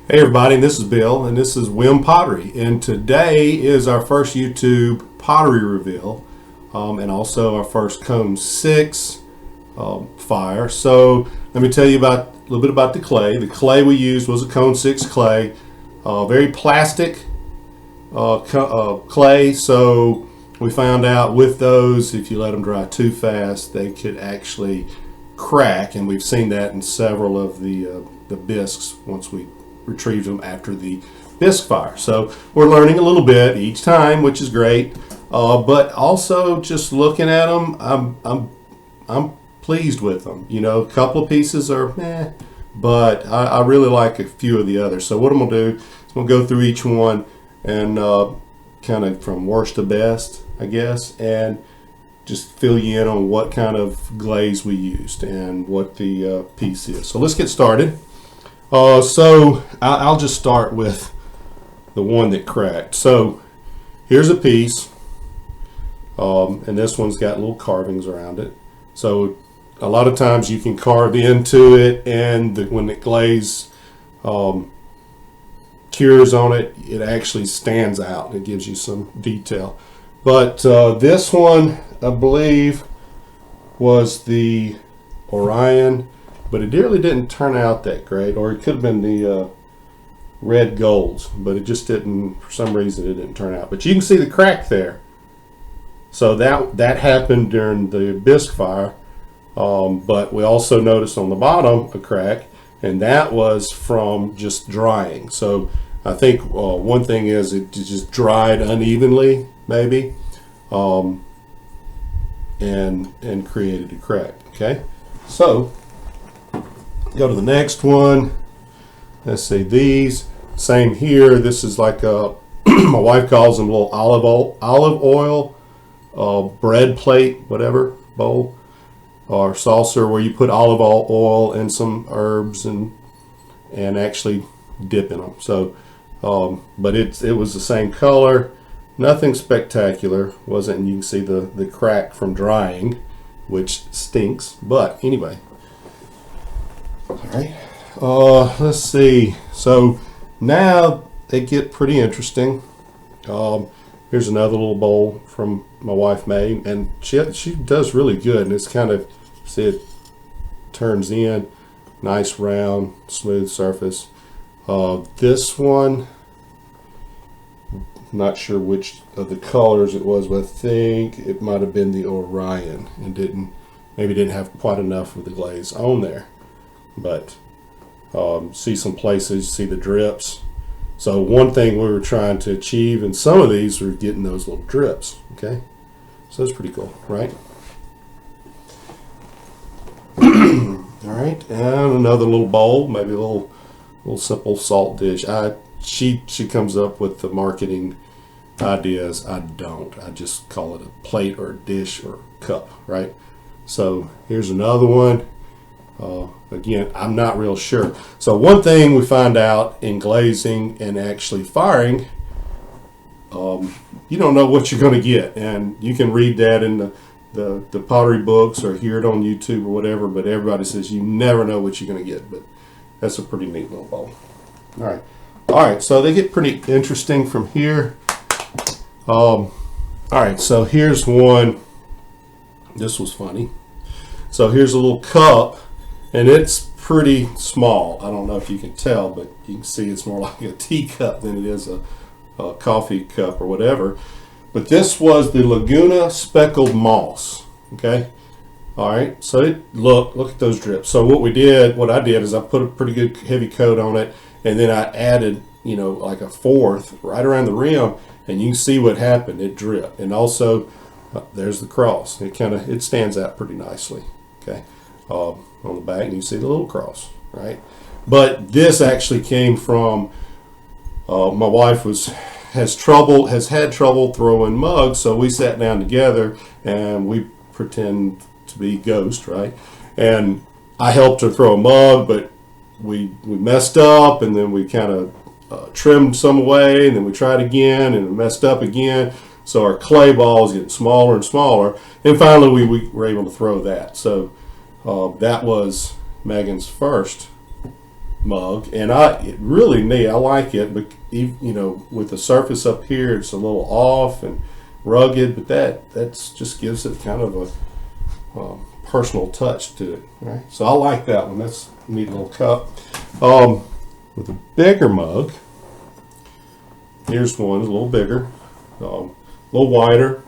Hey everybody, this is Bill and this is WHIM Pottery, and today is our first YouTube pottery reveal and also our first Cone 6 fire. So let me tell you a little bit about the clay. The clay we used was a Cone 6 clay, very plastic clay, so we found out with those, if you let them dry too fast, they could actually crack, and we've seen that in several of the bisques once we retrieved them after the bisque fire. So we're learning a little bit each time, which is great. But also just looking at them, I'm pleased with them. You know, a couple of pieces are meh, but I really like a few of the others. So what I'm gonna do is I'm gonna go through each one and kind of from worst to best, I guess, and just fill you in on what kind of glaze we used and what the piece is. So let's get started. So I'll just start with the one that cracked. So here's a piece, and this one's got little carvings around it. So a lot of times you can carve into it, and when the glaze cures on it, it actually stands out. It gives you some detail. But this one, I believe, was the Orion, but it really didn't turn out that great, or it could have been the red golds, but it just didn't, for some reason it didn't turn out. But you can see the crack there. So that happened during the bisque fire, but we also noticed on the bottom a crack, and that was from just drying. So I think one thing is it just dried unevenly, maybe, and created a crack. Okay, so go to the next one. Let's see, these same here. This is like a my wife calls them little olive oil bread plate, whatever, bowl or saucer, where you put olive oil and some herbs and actually dip in them. So but it was the same color, nothing spectacular, wasn't, and you can see the crack from drying, which stinks, but anyway. All right, let's see. So now they get pretty interesting. Here's another little bowl from my wife made, and she does really good. And it's kind of, see, it turns in nice, round, smooth surface. This one, not sure which of the colors it was, but I think it might have been the Orion, and maybe didn't have quite enough of the glaze on there. But see some places, see the drips. So one thing we were trying to achieve in some of these were getting those little drips. Okay, so that's pretty cool, right? All right, and another little bowl, maybe a little simple salt dish. She comes up with the marketing ideas. I don't. I just call it a plate or a dish or a cup, right? So here's another one. Again, I'm not real sure. So one thing we find out in glazing and actually firing, you don't know what you're going to get, and you can read that in the pottery books or hear it on YouTube or whatever, but everybody says you never know what you're going to get. But that's a pretty neat little bowl. All right, so they get pretty interesting from here. All right, so here's one. This was funny. So here's a little cup, and it's pretty small. I don't know if you can tell, but you can see it's more like a teacup than it is a coffee cup or whatever. But this was the Laguna Speckled Moss. Okay, all right. So look at those drips. So what I did is I put a pretty good heavy coat on it, and then I added, like a fourth right around the rim, and you can see what happened. It dripped, and also there's the cross. It stands out pretty nicely. Okay, on the back, and you see the little cross, right? But this actually came from my wife has had trouble throwing mugs, so we sat down together and we pretend to be ghosts, right? And I helped her throw a mug, but we messed up, and then we kind of trimmed some away, and then we tried again, and it messed up again. So our clay balls getting smaller and smaller, and finally we were able to throw that. So that was Megan's first mug, and it's really neat. I like it, but with the surface up here, it's a little off and rugged, but that's just gives it kind of a personal touch to it. Right? So I like that one. That's a neat little cup. With a bigger mug, here's one, a little bigger, a little wider.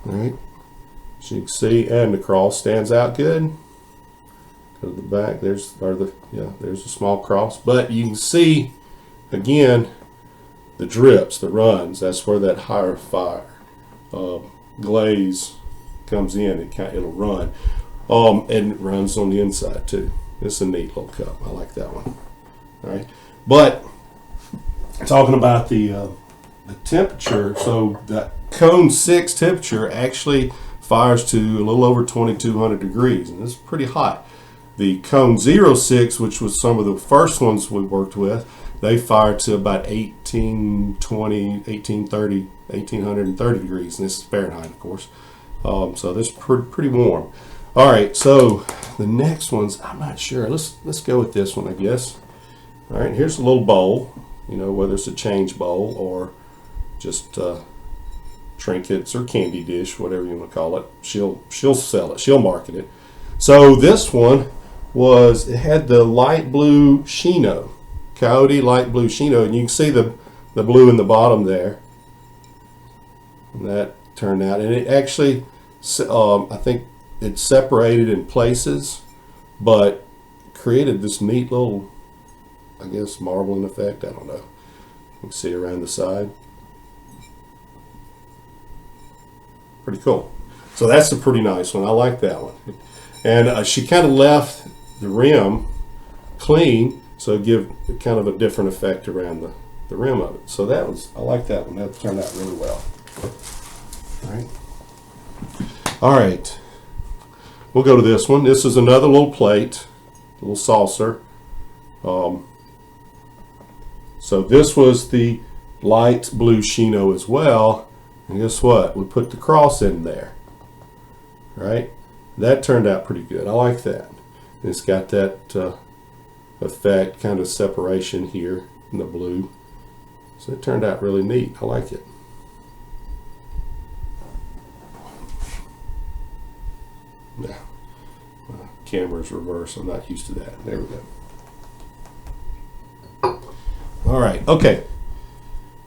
All right, as you can see, and the cross stands out good. Go to the back. There's a small cross, but you can see again the drips, the runs. That's where that higher fire glaze comes in. It'll run, and it runs on the inside too. It's a neat little cup. I like that one. All right, but talking about the temperature, so that cone 6 temperature actually fires to a little over 2,200 degrees, and it's pretty hot. The cone 06, which was some of the first ones we worked with, they fired to about 1,830 degrees, and this is Fahrenheit, of course. So this is pretty warm. All right, so the next ones, I'm not sure. Let's go with this one, I guess. All right, here's a little bowl, whether it's a change bowl or just trinkets or candy dish, whatever you want to call it. She'll sell it. She'll market it. So this one it had the light blue chino, coyote light blue chino, and you can see the blue in the bottom there. And that turned out, and it actually, I think it separated in places, but created this neat little, I guess, marbling effect. I don't know. You can see around the side. Pretty cool. So that's a pretty nice one. I like that one. And she kind of left the rim clean, so give kind of a different effect around the rim of it. So I like that one. That turned out really well. All right. We'll go to this one. This is another little plate, a little saucer. So this was the light blue chino as well. And guess what? We put the cross in there. Right? That turned out pretty good. I like that. And it's got that effect, kind of separation here in the blue. So it turned out really neat. I like it. Yeah. My camera's reversed. I'm not used to that. There we go. All right. Okay.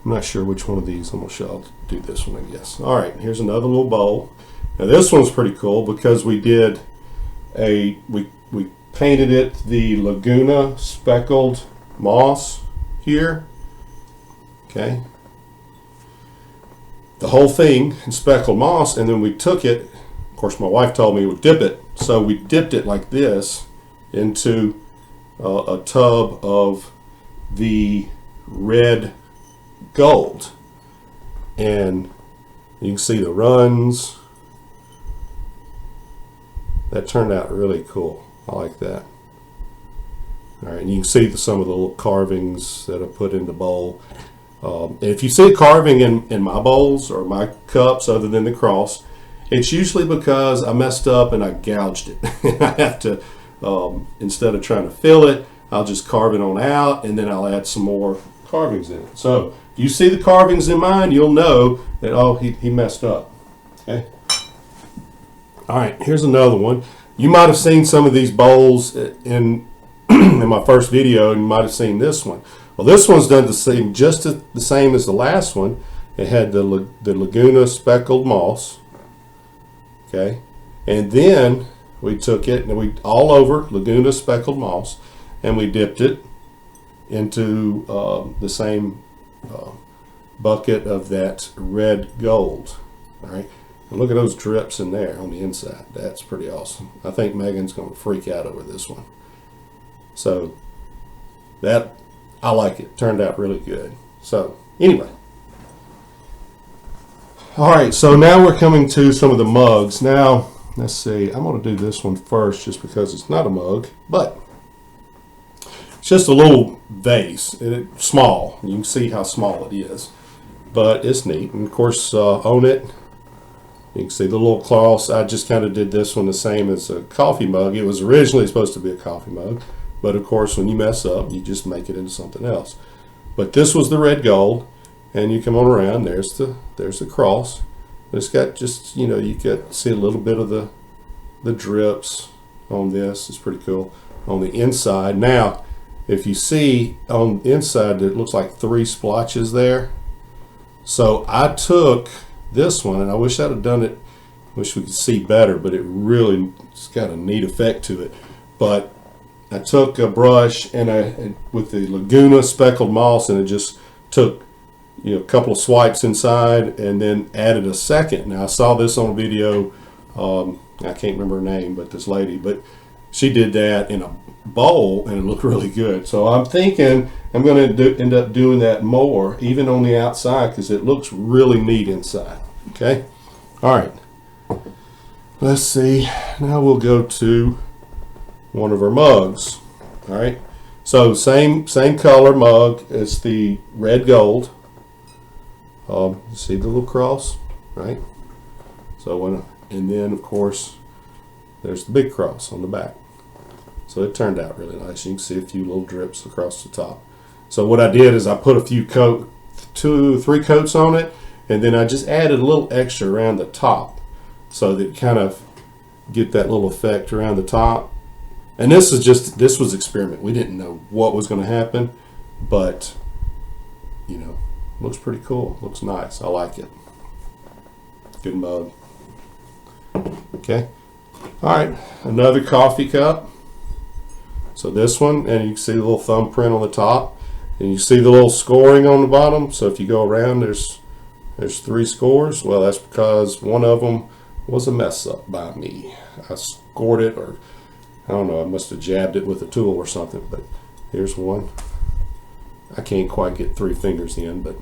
I'm not sure which one of these I'm going to show. I'll do this one, I guess. All right. Here's another little bowl. Now this one's pretty cool because we did we painted it the Laguna speckled moss here. Okay. The whole thing in speckled moss, and then we took it. Of course, my wife told me we would dip it, so we dipped it like this into a tub of the red gold, and you can see the runs. That turned out really cool. I like that. All right, and you can see some of the little carvings that I put in the bowl. And if you see a carving in my bowls or my cups other than the cross, it's usually because I messed up and I gouged it. I have to, instead of trying to fill it, I'll just carve it on out, and then I'll add some more carvings in it. So if you see the carvings in mine, you'll know that, oh, he messed up. Okay. All right, here's another one. You might have seen some of these bowls in in my first video, and you might have seen this one. Well, this one's done just the same as the last one. It had the Laguna speckled moss. Okay, and then we took it and we all over Laguna speckled moss, and we dipped it into the same bucket of that red gold. All right, and look at those drips in there on the inside. That's pretty awesome. I think Megan's going to freak out over this one. So that, I like it. Turned out really good. So anyway. All right, so now we're coming to some of the mugs. Now, let's see. I'm going to do this one first just because it's not a mug, but it's just a little vase. It's small. You can see how small it is, but it's neat. And of course, on it, you can see the little cross. I just kind of did this one the same as a coffee mug. It was originally supposed to be a coffee mug, But of course, when you mess up, you just make it into something else. But this was the red gold, and you come on around. There's the cross. It's got just, you know, you get see a little bit of the drips on this. It's pretty cool on the inside. Now, if you see on the inside, it looks like 3 splotches there. So I took this one, and I wish I'd have done it. Wish we could see better, but it's got a neat effect to it. But I took a brush and with the Laguna speckled moss, and it just took, you know, a couple of swipes inside, and then added a second. Now I saw this on a video. I can't remember her name, but this lady, but she did that in a bowl, and it looked really good. So I'm thinking I'm going to end up doing that more, even on the outside, because it looks really neat inside. Okay, all right. Let's see. Now we'll go to one of our mugs. All right. So same color mug as the red gold. You see the little cross, right? So and then of course there's the big cross on the back. So it turned out really nice. You can see a few little drips across the top. So what I did is I put a few 2 or 3 coats on it, and then I just added a little extra around the top, so that kind of get that little effect around the top. And this was experiment. We didn't know what was going to happen, but you know, looks pretty cool. Looks nice. I like it. Good mug. Okay. All right. Another coffee cup. So this one, and you can see the little thumbprint on the top, and you see the little scoring on the bottom. So if you go around, there's 3 scores. Well, that's because one of them was a mess up by me. I scored it, or I don't know, I must have jabbed it with a tool or something. But here's one. I can't quite get 3 fingers in, but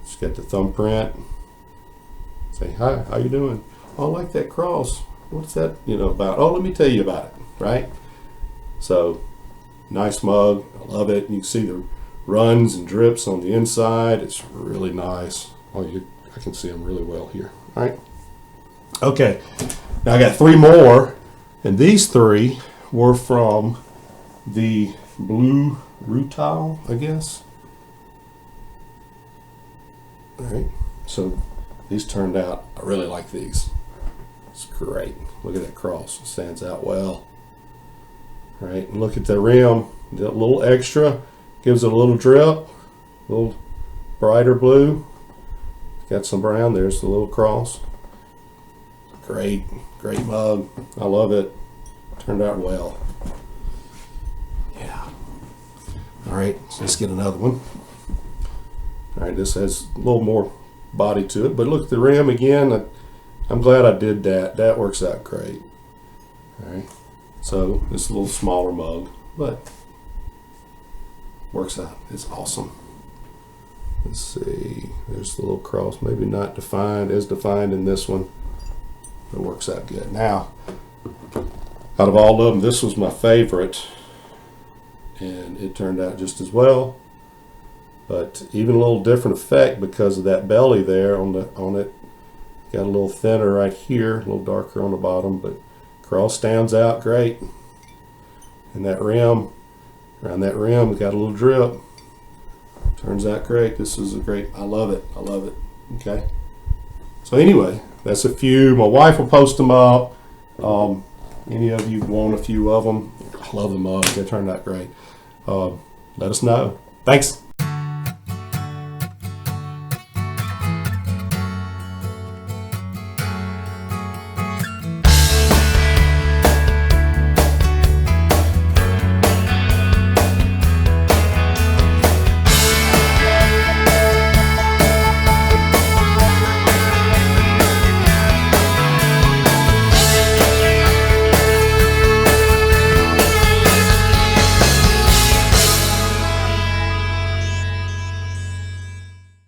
just got the thumbprint. Say, hi, how you doing? Oh, I like that cross. What's that, you know, about? Oh, let me tell you about it, right? So, nice mug. I love it. You can see the runs and drips on the inside. It's really nice. Oh, I can see them really well here. All right. Okay. Now I got 3 more, and these 3 were from the blue rutile, I guess. All right. So these turned out. I really like these. It's great. Look at that cross. It stands out well. All right. And look at the rim. The little extra gives it a little drip. A little brighter blue. Got some brown. There's the little cross. Great mug. I love it. Turned out well. Yeah. All right, so let's get another one. All right, this has a little more body to it, but look at the rim again. I'm glad I did that. That works out great. All right, so it's a little smaller mug, but works out. It's awesome. Let's see. There's the little cross. Maybe not defined as defined in this one. It works out good. Now, out of all of them, this was my favorite, and it turned out just as well. But even a little different effect because of that belly there on it. Got a little thinner right here, a little darker on the bottom, but cross stands out great. And that rim, around that rim, got a little drip. Turns out great. This is a great. I love it. I love it. Okay. So anyway, that's a few. My wife will post them up. Any of you want a few of them? I love the mugs. They turned out great. Let us know. Thanks.